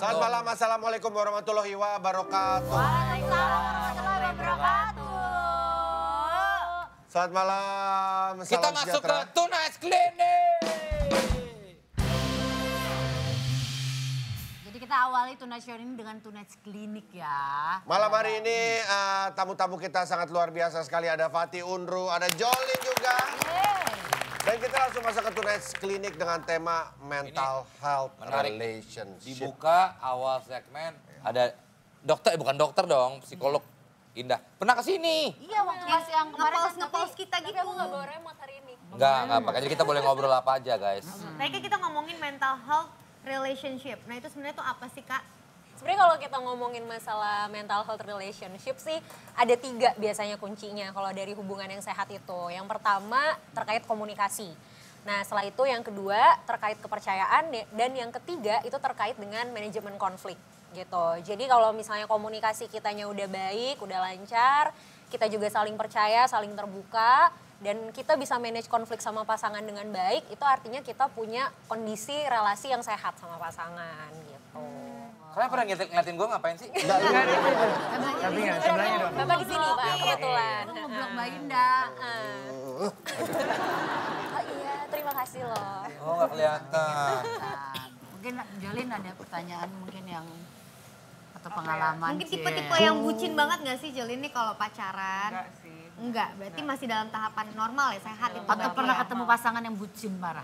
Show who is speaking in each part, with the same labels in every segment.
Speaker 1: Selamat malam, assalamualaikum warahmatullahi wabarakatuh.
Speaker 2: Waalaikumsalam warahmatullahi wabarakatuh.
Speaker 1: Selamat malam, salam
Speaker 3: Kita masuk ke
Speaker 1: sejahtera.
Speaker 3: Tunas Klinik.
Speaker 2: Jadi kita awali Tonight Show ini dengan Tonight Klinik ya.
Speaker 1: Malam hari ini tamu-tamu kita sangat luar biasa sekali. Ada Fatih Unru, ada Jolin juga. Dan kita langsung masuk ke Tonight Klinik dengan tema mental health
Speaker 3: menarik.
Speaker 1: relationship.
Speaker 3: Dibuka awal segmen ada dokter, bukan dokter dong, psikolog Indah. Pernah ke sini?
Speaker 2: Iya waktu pas yang kemarin
Speaker 4: Nge-pause kita gitu. Tapi aku gak bawa remote hari ini.
Speaker 3: Enggak, makanya kita boleh ngobrol apa aja, guys.
Speaker 4: Tadi kan kita ngomongin mental health relationship. Nah itu sebenarnya tuh apa sih Kak?
Speaker 5: Sebenarnya kalau kita ngomongin masalah mental health relationship sih ada 3 biasanya kuncinya kalau dari hubungan yang sehat itu. Yang pertama terkait komunikasi. Nah setelah itu yang kedua terkait kepercayaan dan yang ketiga itu terkait dengan manajemen konflik gitu. Jadi kalau misalnya komunikasi kitanya udah baik, udah lancar, kita juga saling percaya, saling terbuka dan kita bisa manage konflik sama pasangan dengan baik, itu artinya kita punya kondisi relasi yang sehat sama pasangan gitu.
Speaker 3: Kalian pernah ngeliatin gue ngapain sih?
Speaker 6: Sampingnya, sebelahnya dong.
Speaker 5: Bapak di sini Pak, kebetulan.
Speaker 2: Lu ngeblok Mbak Indah.
Speaker 5: Oh iya, terima kasih loh.
Speaker 3: Oh, nggak kelihatan.
Speaker 2: Mungkin Jolin ada pertanyaan mungkin yang atau pengalaman.
Speaker 4: Mungkin
Speaker 2: Cie.
Speaker 4: tipe-tipe yang bucin banget gak sih Jolin nih kalau pacaran?
Speaker 6: Enggak sih.
Speaker 4: Enggak, berarti masih dalam tahapan normal ya, sehat itu
Speaker 2: Atau
Speaker 4: berarti
Speaker 2: pernah
Speaker 4: ya?
Speaker 2: ketemu pasangan yang bucin parah?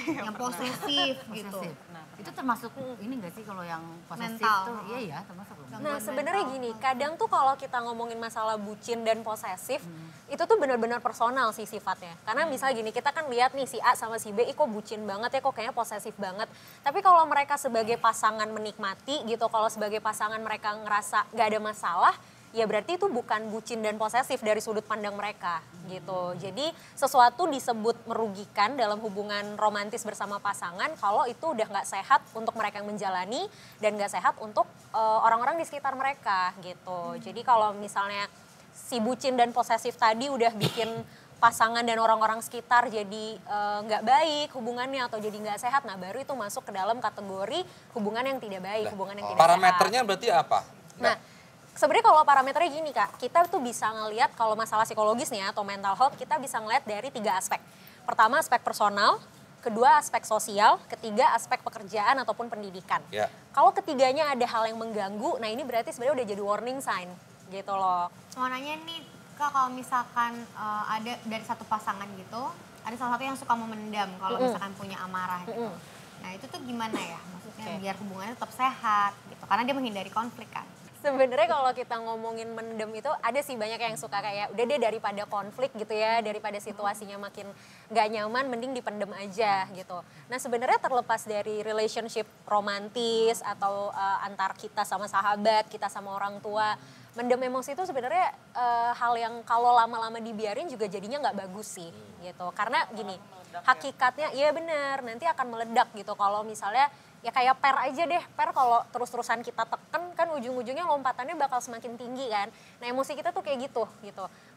Speaker 4: Yang posesif gitu.
Speaker 2: Posesif. Itu termasuk ini enggak sih kalau yang posesif
Speaker 4: Mental.
Speaker 2: tuh? Iya ya, termasuk loh.
Speaker 5: Nah sebenarnya gini, kadang tuh kalau kita ngomongin masalah bucin dan posesif, itu tuh benar-benar personal sih sifatnya. Karena misalnya gini, kita kan lihat nih si A sama si B, kok bucin banget ya, kok kayaknya posesif banget. Tapi kalau mereka sebagai pasangan menikmati gitu, kalau sebagai pasangan mereka ngerasa gak ada masalah, ya berarti itu bukan bucin dan posesif dari sudut pandang mereka gitu. Jadi sesuatu disebut merugikan dalam hubungan romantis bersama pasangan kalau itu udah nggak sehat untuk mereka yang menjalani dan nggak sehat untuk orang-orang di sekitar mereka gitu. Jadi kalau misalnya si bucin dan posesif tadi udah bikin pasangan dan orang-orang sekitar jadi nggak baik hubungannya atau jadi nggak sehat, nah baru itu masuk ke dalam kategori hubungan yang tidak baik, hubungan yang tidak sehat.
Speaker 3: Parameternya berarti apa?
Speaker 5: Nah, sebenarnya kalau parameternya gini Kak, kita tuh bisa ngelihat kalau masalah psikologis nih atau mental health, kita bisa ngelihat dari 3 aspek. Pertama aspek personal, kedua aspek sosial, ketiga aspek pekerjaan ataupun pendidikan.
Speaker 3: Ya.
Speaker 5: Kalau ketiganya ada hal yang mengganggu, nah ini berarti sebenarnya udah jadi warning sign gitu loh.
Speaker 4: Mau nanya nih Kak, kalau misalkan ada dari satu pasangan gitu, ada salah satu yang suka memendam kalau misalkan punya amarah gitu. Nah itu tuh gimana ya, maksudnya biar hubungannya tetap sehat gitu, karena dia menghindari konflik kan.
Speaker 5: Sebenarnya kalau kita ngomongin mendem itu ada sih banyak yang suka kayak udah deh daripada konflik gitu ya, daripada situasinya makin gak nyaman mending dipendem aja gitu. Nah sebenarnya terlepas dari relationship romantis atau antar kita sama sahabat, kita sama orang tua, mendem emosi itu sebenarnya hal yang kalau lama-lama dibiarin juga jadinya nggak bagus sih gitu. Karena gini, hakikatnya iya benar nanti akan meledak gitu kalau misalnya ya kayak per aja deh, per kalau terus-terusan kita teken kan ujung-ujungnya lompatannya bakal semakin tinggi kan. Nah emosi kita tuh kayak gitu.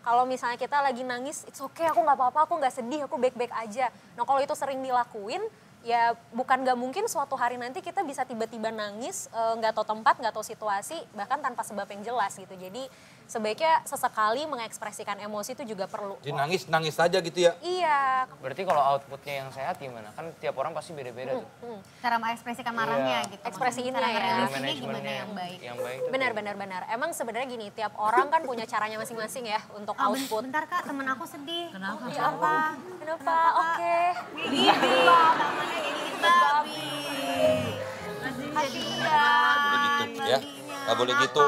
Speaker 5: Kalau misalnya kita lagi nangis, it's okay aku nggak apa-apa, aku nggak sedih, aku baik-baik aja. Nah kalau itu sering dilakuin, ya bukan nggak mungkin suatu hari nanti kita bisa tiba-tiba nangis, nggak tahu tempat, nggak tahu situasi, bahkan tanpa sebab yang jelas gitu. Jadi sebaiknya sesekali mengekspresikan emosi itu juga perlu.
Speaker 3: Jadi nangis saja gitu ya?
Speaker 5: Iya.
Speaker 6: Berarti kalau outputnya yang sehat gimana? Kan tiap orang pasti beda-beda tuh.
Speaker 4: Cara mengekspresikan marahnya
Speaker 6: Iya.
Speaker 4: gitu.
Speaker 5: Ekspresiinnya
Speaker 4: Cara
Speaker 5: ya.
Speaker 4: ngerelisinnya gimana yang baik.
Speaker 6: Yang baik tuh
Speaker 5: Benar. Emang sebenarnya gini, tiap orang kan punya caranya masing-masing ya untuk output.
Speaker 4: Bentar Kak, temen aku sedih.
Speaker 2: Kenapa?
Speaker 4: Ya apa?
Speaker 5: Kenapa? Oke.
Speaker 4: Gini loh, tangannya gigit babi. Kasihan.
Speaker 3: Boleh gitu ya? Gak boleh gitu.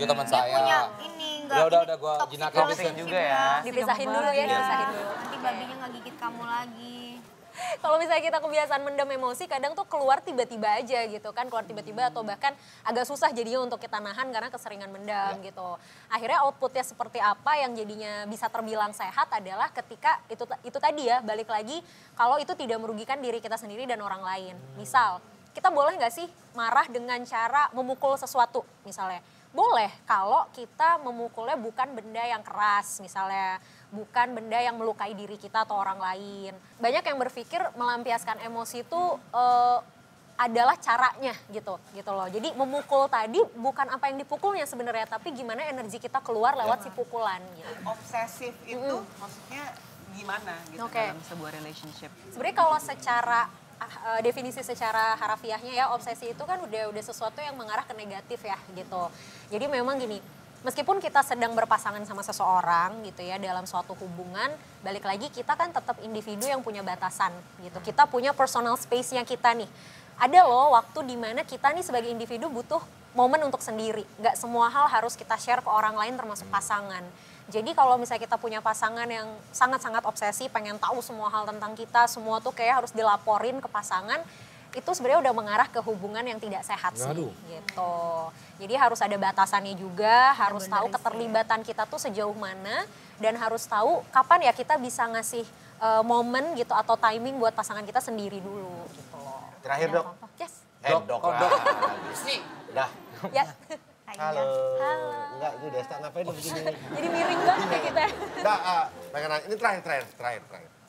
Speaker 3: Itu teman
Speaker 4: Dia punya
Speaker 3: saya.
Speaker 4: ini enggak.
Speaker 3: Udah gue
Speaker 4: toxic
Speaker 3: jinakin
Speaker 4: relationship
Speaker 6: juga ya.
Speaker 5: Dipisahin dulu ya, dipisahin dulu.
Speaker 4: Nanti babinya nggak gigit kamu lagi.
Speaker 5: Kalau misalnya kita kebiasaan mendem emosi, kadang tuh keluar tiba-tiba aja gitu kan, keluar tiba-tiba atau bahkan agak susah jadinya untuk kita nahan karena keseringan mendam gitu. Akhirnya outputnya seperti apa yang jadinya bisa terbilang sehat adalah ketika itu tadi ya, balik lagi kalau itu tidak merugikan diri kita sendiri dan orang lain. Misal, kita boleh nggak sih marah dengan cara memukul sesuatu misalnya? Boleh kalau kita memukulnya bukan benda yang keras misalnya, bukan benda yang melukai diri kita atau orang lain. Banyak yang berpikir melampiaskan emosi itu adalah caranya gitu loh. Jadi memukul tadi bukan apa yang dipukulnya sebenarnya, tapi gimana energi kita keluar lewat si pukulan gitu.
Speaker 7: Obsesif itu maksudnya gimana gitu dalam sebuah relationship?
Speaker 5: Sebenarnya kalau secara definisi secara harafiahnya ya, obsesi itu kan udah sesuatu yang mengarah ke negatif ya gitu. Jadi memang gini, meskipun kita sedang berpasangan sama seseorang gitu ya dalam suatu hubungan, balik lagi kita kan tetap individu yang punya batasan gitu. Kita punya personal space-nya kita nih. Ada loh waktu dimana kita nih sebagai individu butuh momen untuk sendiri. Nggak semua hal harus kita share ke orang lain termasuk pasangan. Jadi kalau misalnya kita punya pasangan yang sangat-sangat obsesi, pengen tahu semua hal tentang kita, semua tuh kayak harus dilaporin ke pasangan, itu sebenarnya udah mengarah ke hubungan yang tidak sehat sih. Gitu. Jadi harus ada batasannya juga, harus tahu keterlibatan kita tuh sejauh mana, dan harus tahu kapan ya kita bisa ngasih momen gitu atau timing buat pasangan kita sendiri dulu gitu loh.
Speaker 1: Terakhir dok.
Speaker 5: Yes.
Speaker 1: Dok. Udah.
Speaker 5: Ya.
Speaker 1: Halo. Enggak, ini Desta ngapain begini?
Speaker 5: Jadi miring banget kayak kita.
Speaker 1: Nah, pengen nanya, ini terakhir.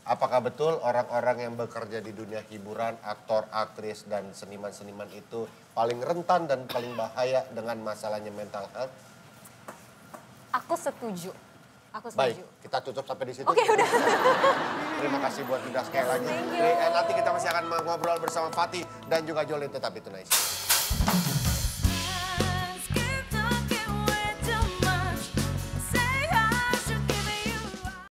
Speaker 1: Apakah betul orang-orang yang bekerja di dunia hiburan, aktor, aktris, dan seniman-seniman itu paling rentan dan paling bahaya dengan masalahnya mental health?
Speaker 5: Aku setuju.
Speaker 1: Baik, kita tutup sampai di situ.
Speaker 5: Oke, udah.
Speaker 1: Terima kasih buat Yuda sekali lagi.
Speaker 5: Thank you.
Speaker 1: Nanti kita masih akan ngobrol bersama Fatih dan juga Jolin, tetap itu nice.